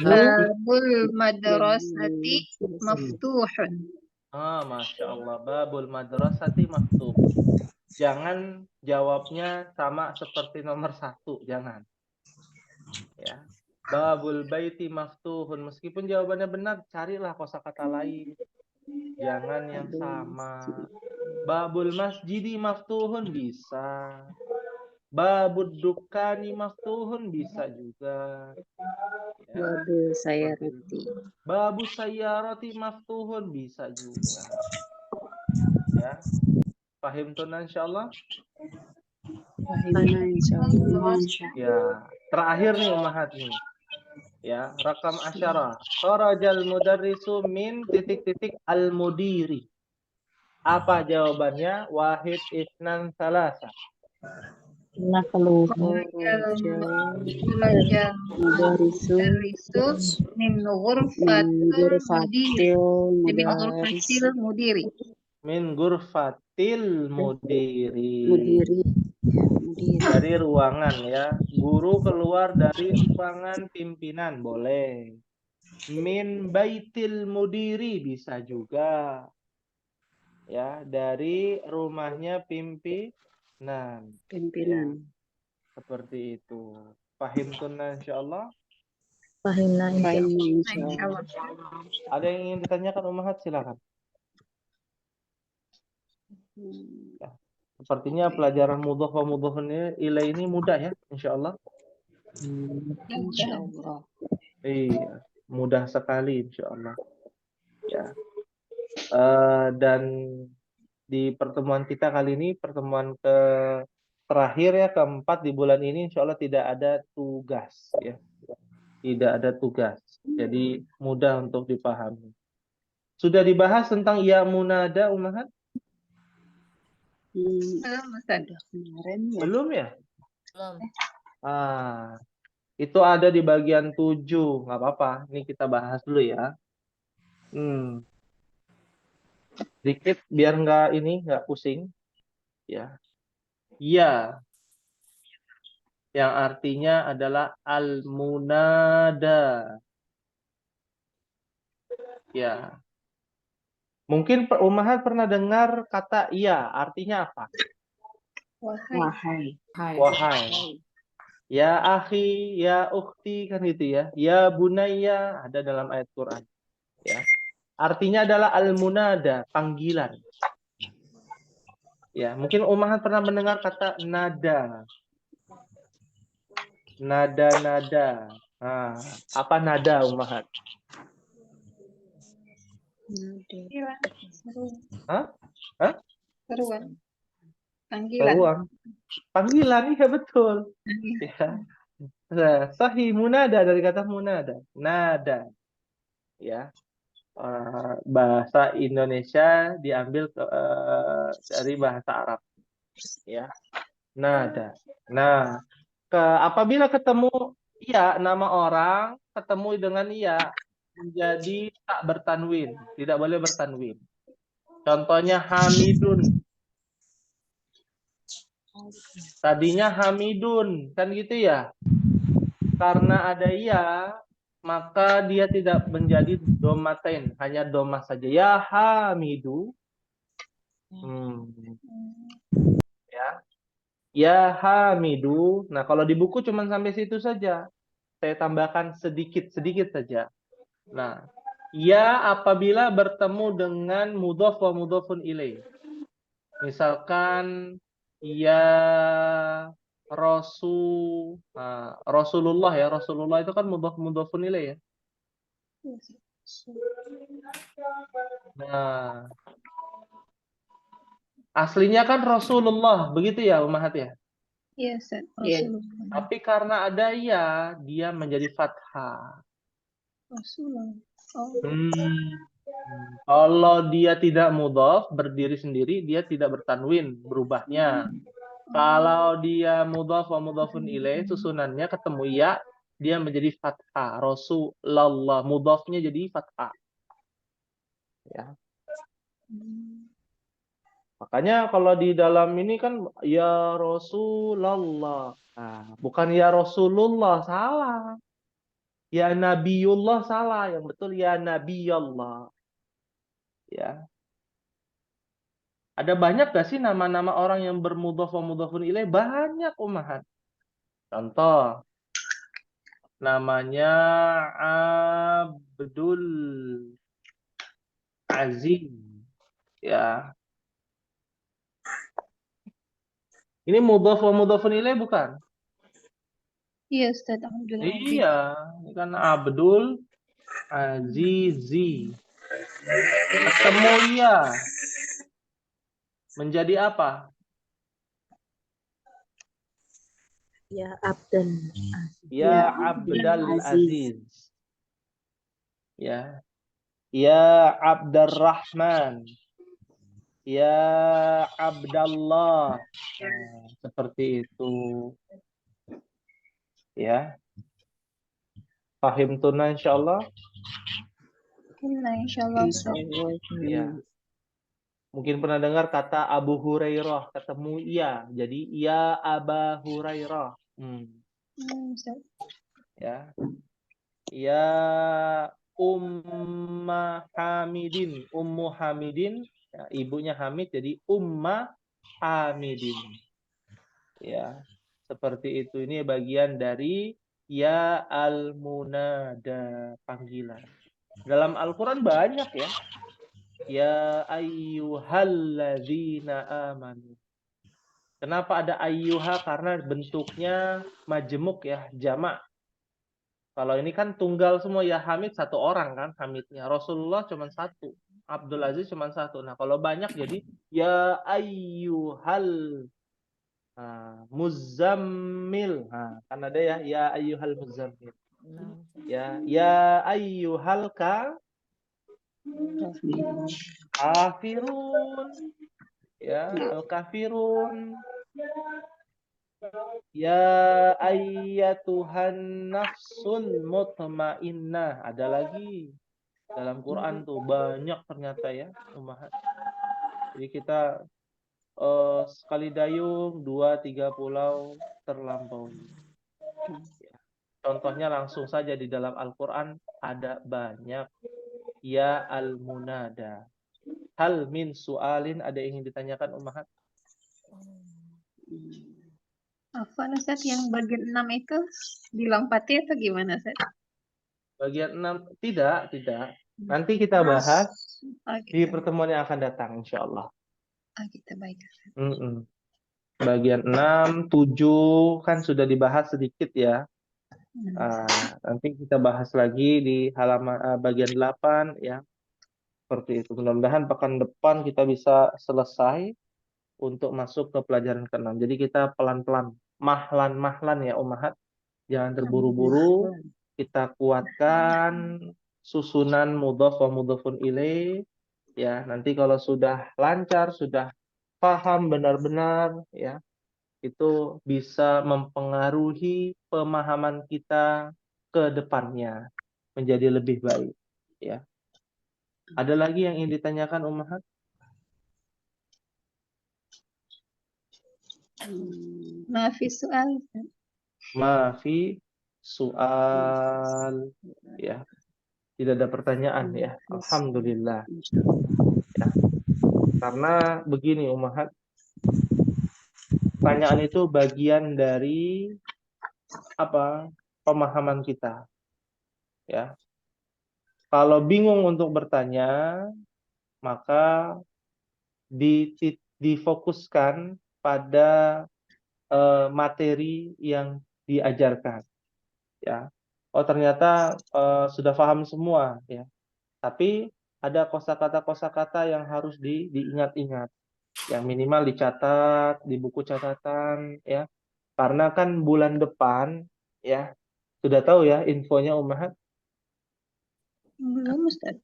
Babul madrasati maftuhun. Masya Allah, babul madrasati maftuh. Jangan jawabnya sama seperti nomor 1, jangan. Ya. Babul baiti maftuhun. Meskipun jawabannya benar, carilah kosakata lain. Jangan yang sama. Babul masjidi maftuhun bisa. Babud dukani maftuhun bisa juga. Ya. Babul sayarati. Babu sayyarati maftuhun bisa juga. Ya. Pahim tuh insyaallah? Insyaallah. Ya, terakhir nih ummahat nih. Ya, rakam asyara. Kharajal mudarrisu min titik-titik al-mudiri. Apa jawabannya? Wahid, itsnan, salasa. Nakluhu Kharaja Mudarisu Mudarrisu min min ghurfatil mudiri. Min mudaris ghurfatil mudiri. Min ghurfatil mudiri. mudiri Dari ruangan ya. Guru keluar dari ruangan pimpinan boleh. Min baitil mudiri bisa juga. Ya, dari rumahnya pimpinan. pimpinan. Seperti itu. Pahim tunna insyaallah. Fahimna Fahim Insyaallah. Ada yang ingin ditanyakan Ummahat, silakan. Ya. Sepertinya pelajaran mudhaf wa mudhafun ilaih ini mudah ya, insyaallah. Insyaallah. Iya, mudah sekali insyaallah. Ya. Dan di pertemuan kita kali ini, pertemuan terakhir ya, keempat di bulan ini, insyaallah tidak ada tugas ya. Tidak ada tugas. Jadi mudah untuk dipahami. Sudah dibahas tentang ya munada Ummahat? Ustaz. Kemarin ya. Belum ya? Belum. Itu ada di bagian 7. Nggak apa-apa. Ini kita bahas dulu ya. Dikit biar nggak pusing. Ya. Ya. Yang artinya adalah al-munada. Ya. Mungkin Ummahat pernah dengar kata iya, artinya apa? Wahai. Wahai. Ya akhi, ya ukhti, kan gitu ya. Ya bunayya, ada dalam ayat Quran. Ya. Artinya adalah al-munada, panggilan. Ya, mungkin Ummahat pernah mendengar kata nada. Nada. Apa nada Ummahat? Hah? Seruan. Panggilan. Seruan. Panggilan, iya betul. Ya. Nah, sahih munada dari kata munada. Nada. Ya. Bahasa Indonesia diambil dari bahasa Arab. Ya. Nada. Nah, apabila ketemu iya nama orang, ketemu dengan iya menjadi tak bertanwin, tidak boleh bertanwin. Contohnya Hamidun. Tadinya Hamidun, kan gitu ya. Karena ada iya, maka dia tidak menjadi domatain, hanya domah saja. Ya Hamidu. Ya. Ya Hamidu. Nah, kalau di buku cuma sampai situ saja. Saya tambahkan sedikit saja. Nah, ya apabila bertemu dengan mudhaf wa mudhafun ilaih. Misalkan ya Rasulullah ya. Rasulullah itu kan mudhaf mudhafun ilaih ya. Nah, aslinya kan Rasulullah, begitu ya Ummahat ya? Iya, Ustaz. Iya. Rasulullah. Tapi karena ada ya, dia menjadi fathah. Rasulullah. Kalau dia tidak mudhaf, berdiri sendiri, dia tidak bertanwin, berubahnya. Kalau dia mudhaf wa mudhafun ilaih, susunannya ketemu ya, dia menjadi fathah. Rasulullah, mudhafnya jadi fathah. Ya. Makanya kalau di dalam ini kan ya Rasulullah. Nah, bukan ya Rasulullah, salah. Ya Nabiullah salah, yang betul ya Nabiyallah. Ya. Ada banyak gak sih nama-nama orang yang bermudhaf wa mudhafun ilaih? Banyak Ummahat. Contoh, namanya Abdul Aziz. Ya. Ini mudhaf wa mudhafun ilaih bukan? Iya, Ustaz. Alhamdulillah. Iya, ini kan Abdul Azizi. Ketemu ya. Menjadi apa? Ya Abdan. Ya Abdul Aziz. Ya. Ya Abdurrahman. Ya Abdallah. Nah, seperti itu. Ya. Pahim tuna insyaallah. Nah, insyaallah Ustaz. Ya. Mungkin pernah dengar kata Abu Hurairah, ketemu iya. Jadi ya Aba Hurairah. Ustaz. Ya. Ya Umma Hamidin. Ummu Hamidin, ya, ibunya Hamid jadi Umma Hamidin. Ya. Seperti itu. Ini bagian dari ya al-munada, panggilan. Dalam Al-Qur'an banyak ya. Ya ayyuhalladzina amanu. Kenapa ada ayyuha? Karena bentuknya majemuk ya, jamak. Kalau ini kan tunggal semua, ya Hamid satu orang kan Hamidnya. Rasulullah cuma satu. Abdul Aziz cuma satu. Nah kalau banyak jadi ya ayyuhal muzammil. Nah, kan ada ya ayyuhal muzammil. Ya ayyuhal kafirun. Ya, al-kafirun. Ya ayyatuhan nafsul mutmainnah. Ada lagi dalam Quran tuh banyak ternyata ya, ummahat. Jadi kita sekali dayung 2-3 pulau terlampaui. Ya. Contohnya langsung saja di dalam Al-Quran ada banyak. Ya al-munada. Hal min su'alin, ada yang ingin ditanyakan ummahat? Afwan Ustaz, yang bagian 6 itu dilompati atau gimana Ustaz? Bagian 6 tidak. Nanti kita bahas Oh di gitu. pertemuan yang akan datang insyaallah. Oh gitu, baik Ustaz. Bagian 6, 7 kan sudah dibahas sedikit ya. Nanti kita bahas lagi di halaman bagian 8 ya. Seperti itu. Mudah-mudahan pekan depan kita bisa selesai untuk masuk ke pelajaran ke-6. Jadi kita pelan-pelan, mahlan ya ummahat. Jangan terburu-buru. Kita kuatkan susunan mudhaf wa mudhafun ilaih ya. Nanti kalau sudah lancar, sudah paham benar-benar ya, itu bisa mempengaruhi pemahaman kita ke depannya menjadi lebih baik ya. Ada lagi yang ingin ditanyakan ummahat? Maafi soal. Maafi soal ya. Tidak ada pertanyaan ya. Alhamdulillah. Ya. Karena begini ummahat, pertanyaan itu bagian dari pemahaman kita. Ya. Kalau bingung untuk bertanya, maka difokuskan pada materi yang diajarkan. Ya. Oh ternyata sudah paham semua ya. Tapi ada kosakata-kosakata yang harus diingat-ingat. Yang minimal dicatat di buku catatan ya. Karena kan bulan depan ya, sudah tahu ya infonya ummahat? Belum Ustaz.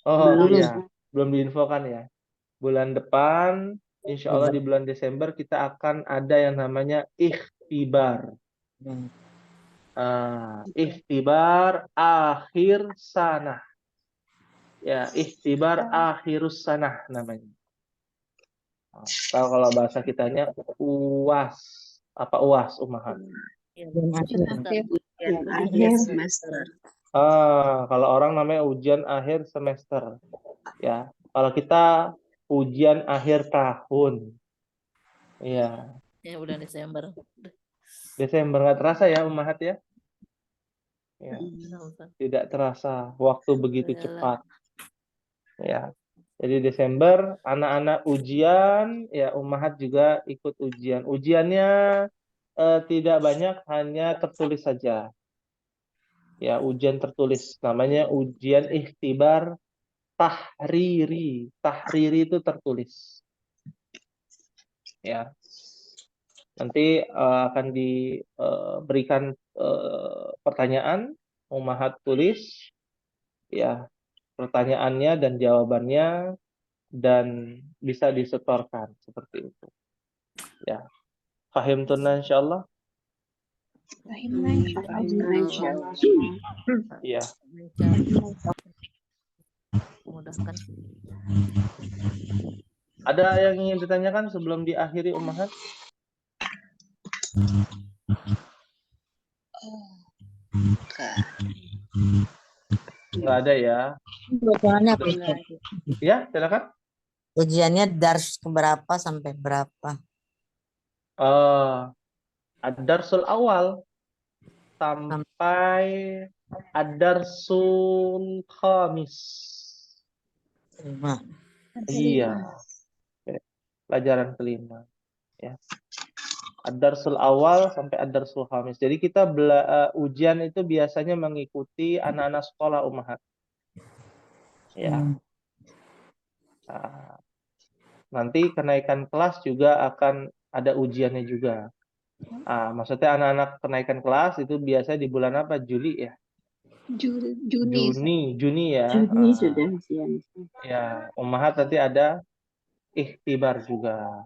Oh iya, belum diinfokan ya. Bulan depan insya Allah di bulan Desember kita akan ada yang namanya ikhtibar. Ikhtibar akhir sanah. Ya, ikhtibar akhirus sanah namanya. Tahu kalau bahasa kitanya UAS. Apa UAS ummahat? Akhir semester. Kalau orang namanya ujian akhir semester. Ya, kalau kita ujian akhir tahun. Iya. Ya bulan Desember. Desember nggak terasa ya ummahat ya? Ya. Tidak terasa, waktu begitu cepat. Ya. Jadi Desember anak-anak ujian, ya ummahat juga ikut ujian. Ujiannya tidak banyak, hanya tertulis saja. Ya, ujian tertulis. Namanya ujian ikhtibar tahriri. Tahriri itu tertulis. Ya. Nanti akan diberikan pertanyaan, ummahat tulis ya pertanyaannya dan jawabannya. dan bisa disetorkan seperti itu. Ya, fahim tunan insyaallah. Insyaallah. Iya. Mudahkan. Ada yang ingin ditanyakan sebelum diakhiri Ummahat? Nggak ada ya. Ujiannya apa itu? Ya, silakan. Ujiannya dars keberapa sampai berapa? Ad-darsul awal sampai ad-darsul khamis. 5. Iya. Oke. Pelajaran kelima. Ya. Ad-darsul awal sampai ad-darsul khamis. Jadi kita ujian itu biasanya mengikuti anak-anak sekolah Ummahat. Ya. Nah, nanti kenaikan kelas juga akan ada ujiannya juga. Maksudnya anak-anak kenaikan kelas itu biasanya di bulan apa? Juli ya? Juni ya. Juni sudah ujian. Ya, Ummahat nanti ada ikhtibar juga.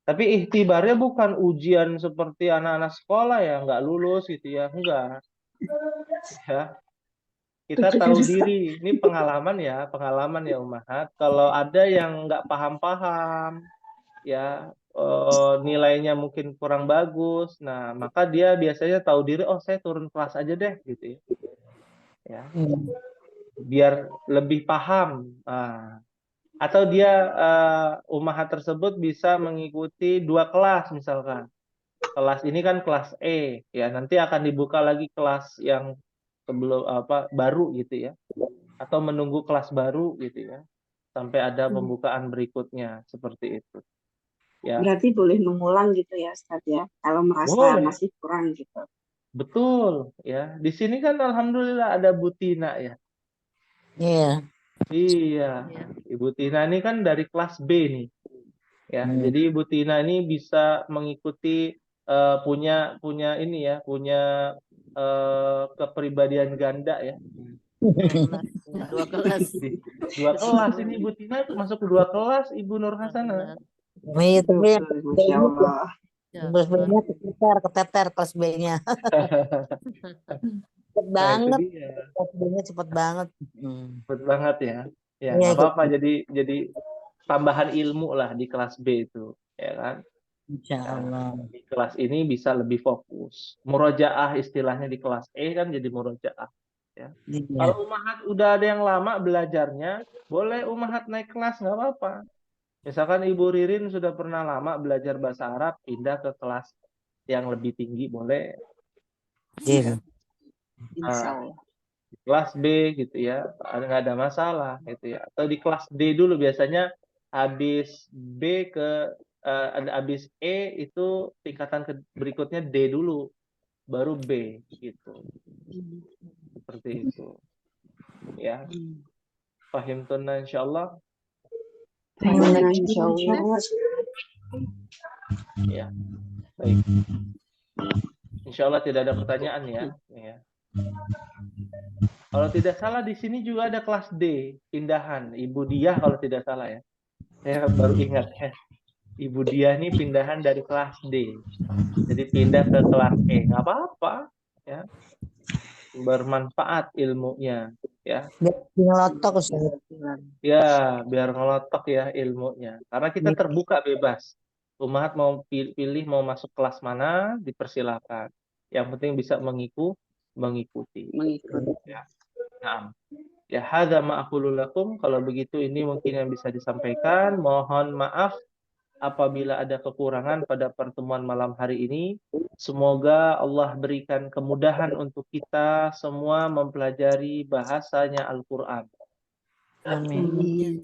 Tapi ikhtibarnya bukan ujian seperti anak-anak sekolah ya, nggak lulus gitu ya, enggak. Ya, kita tahu diri. Ini pengalaman ya Ummahat. Kalau ada yang nggak paham-paham, ya nilainya mungkin kurang bagus, nah maka dia biasanya tahu diri, oh saya turun kelas aja deh gitu ya. Ya, biar lebih paham. Atau dia Ummahat tersebut bisa mengikuti 2 kelas misalkan. Kelas ini kan kelas E, ya nanti akan dibuka lagi kelas yang sebelum baru gitu ya, atau menunggu kelas baru gitu ya, sampai ada pembukaan berikutnya seperti itu. Ya. Berarti boleh mengulang gitu ya Ustaz ya, kalau merasa Boleh. masih kurang gitu. Betul ya. Di sini kan alhamdulillah ada Bu Tina ya. Iya. Iya, Ibu Tina ini kan dari kelas B nih. Ya, jadi Ibu Tina ini bisa mengikuti punya ini ya, punya kepribadian ganda ya. 2 kelas. 2 kelas ini Ibu Tina masuk ke 2 kelas Ibu Nur Hasanah. Iya, tapi Masya Allah. kelas B-nya keteter kelas B-nya. Cepet banget. Kelas B-nya cepet banget. Cepet banget ya. Ya, Iya, nggak apa-apa. Jadi tambahan ilmu lah di kelas B itu, ya kan? Insya Allah. Di kelas ini bisa lebih fokus. Murojaah istilahnya di kelas E kan jadi murojaah. Ya. Iya. Kalau Ummahat udah ada yang lama belajarnya, boleh Ummahat naik kelas nggak apa-apa. Misalkan Ibu Ririn sudah pernah lama belajar bahasa Arab, pindah ke kelas yang lebih tinggi boleh. Iya. Insya Allah. Di kelas B gitu ya, nggak ada masalah gitu ya. Atau di kelas D dulu biasanya habis B ke habis E itu tingkatan berikutnya D dulu, baru B gitu. Seperti itu. Ya. Fahim tunna insyaallah. Insya Allah. Ya. Baik. Insyaallah tidak ada pertanyaan ya. Ya. Kalau tidak salah di sini juga ada kelas D, pindahan. Ibu Diah kalau tidak salah ya. Saya baru ingat ya. Ibu Diah ini pindahan dari kelas D. Jadi pindah ke kelas E. Nggak apa-apa. Ya. Bermanfaat ilmunya. Ya. Biar ngelotok Ustaz. Ya, biar ngelotok ya ilmunya. Karena kita terbuka bebas. Ummahat mau pilih mau masuk kelas mana, dipersilakan. Yang penting bisa mengikuti. Ya. Nah, ya hadza ma aqulu lakum. Kalau begitu ini mungkin yang bisa disampaikan. Mohon maaf apabila ada kekurangan pada pertemuan malam hari ini. Semoga Allah berikan kemudahan untuk kita semua mempelajari bahasanya Al-Qur'an. Amin.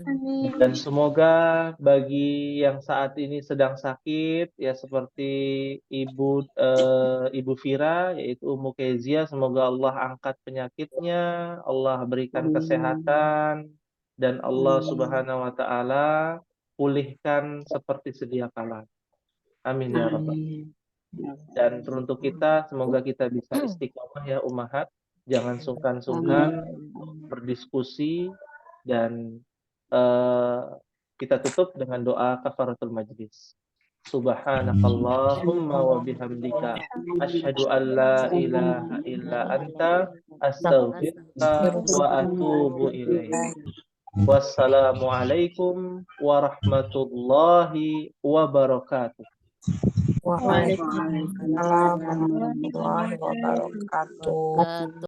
Dan semoga bagi yang saat ini sedang sakit ya seperti Ibu Fira yaitu Ummu Kezia, semoga Allah angkat penyakitnya, Allah berikan kesehatan dan Allah Subhanahu wa taala pulihkan seperti sedia kala. Amin ya rabbal alamin. Dan untuk kita semoga kita bisa istiqomah ya Ummahat, jangan sungkan-sungkan berdiskusi dan Kita tutup dengan doa kafaratul majlis. Subhanakallahumma wa bihamdika asyhadu an la ilaha illa anta astaghfiruka wa atubu ilaik. Wassalamualaikum warahmatullahi wabarakatuh. Waalaikumsalam warahmatullahi wabarakatuh.